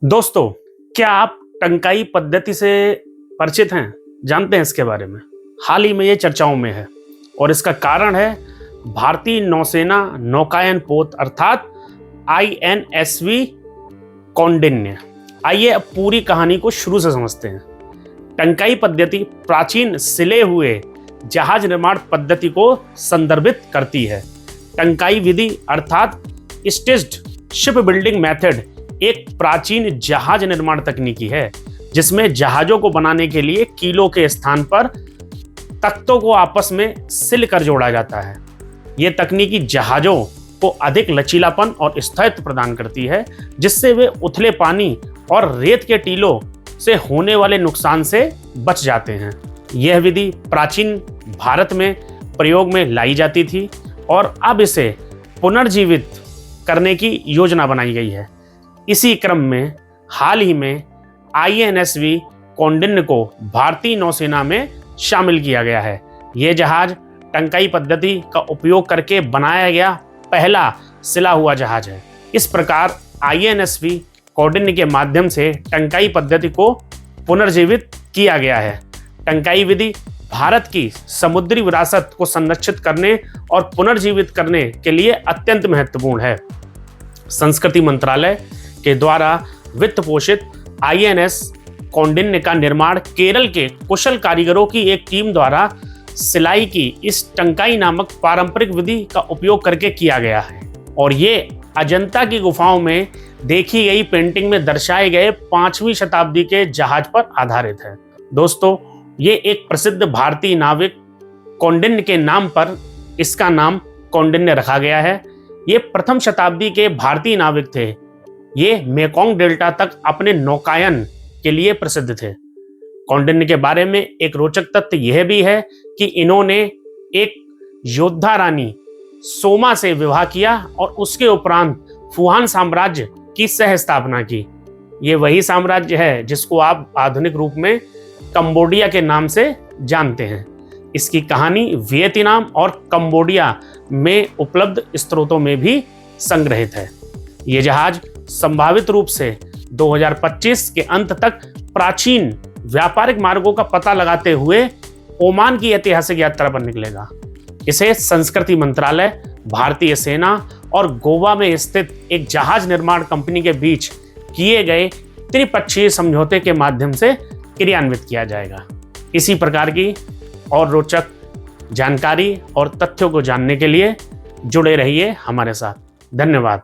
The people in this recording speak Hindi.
दोस्तों, क्या आप टंकाई पद्धति से परिचित हैं? जानते हैं इसके बारे में? हाल ही में ये चर्चाओं में है और इसका कारण है भारतीय नौसेना नौकायन पोत अर्थात INSV कौंडिन्य। आइए अब पूरी कहानी को शुरू से समझते हैं। टंकाई पद्धति प्राचीन सिले हुए जहाज निर्माण पद्धति को संदर्भित करती है। टंकाई विधि अर्थात स्टेज्ड शिप बिल्डिंग मेथड एक प्राचीन जहाज निर्माण तकनीकी है जिसमें जहाजों को बनाने के लिए कीलों के स्थान पर तख्तों को आपस में सिल कर जोड़ा जाता है। यह तकनीकी जहाजों को अधिक लचीलापन और स्थायित्व प्रदान करती है जिससे वे उथले पानी और रेत के टीलों से होने वाले नुकसान से बच जाते हैं। यह विधि प्राचीन भारत में प्रयोग में लाई जाती थी और अब इसे पुनर्जीवित करने की योजना बनाई गई है। इसी क्रम में हाल ही में INSV कौंडिन्य को भारतीय नौसेना में शामिल किया गया है। यह जहाज टंकाई पद्धति का उपयोग करके बनाया गया पहला सिला हुआ जहाज है। इस प्रकार INSV कौंडिन्य के माध्यम से टंकाई पद्धति को पुनर्जीवित किया गया है। टंकाई विधि भारत की समुद्री विरासत को संरक्षित करने और पुनर्जीवित करने के लिए अत्यंत महत्वपूर्ण है। संस्कृति मंत्रालय के द्वारा वित्त पोषित INS कौंडिन्य का निर्माण केरल के कुशल कारीगरों की एक टीम द्वारा सिलाई की इस टंकाई नामक पारंपरिक विधि का उपयोग करके किया गया है और ये अजंता की गुफाओं में देखी गई पेंटिंग में दर्शाए गए 5वीं शताब्दी के जहाज पर आधारित है। दोस्तों, ये एक प्रसिद्ध भारतीय नाविक कौंडिन्य के नाम पर इसका नाम कौंडिन्य रखा गया है। ये प्रथम शताब्दी के भारतीय नाविक थे। ये मेकोंग डेल्टा तक अपने नौकायन के लिए प्रसिद्ध थे। कौंडिन्य के बारे में एक रोचक तथ्य यह भी है कि इन्होंने एक योद्धा रानी सोमा से विवाह किया और उसके उपरांत फुहान साम्राज्य की सह स्थापना की। ये वही साम्राज्य है जिसको आप आधुनिक रूप में कंबोडिया के नाम से जानते हैं। इसकी कहानी वियतनाम और कंबोडिया में उपलब्ध स्रोतों में भी संग्रहित है। ये जहाज संभावित रूप से 2025 के अंत तक प्राचीन व्यापारिक मार्गों का पता लगाते हुए ओमान की ऐतिहासिक यात्रा पर निकलेगा। इसे संस्कृति मंत्रालय, भारतीय सेना और गोवा में स्थित एक जहाज निर्माण कंपनी के बीच किए गए त्रिपक्षीय समझौते के माध्यम से क्रियान्वित किया जाएगा। इसी प्रकार की और रोचक जानकारी और तथ्यों को जानने के लिए जुड़े रहिए हमारे साथ। धन्यवाद।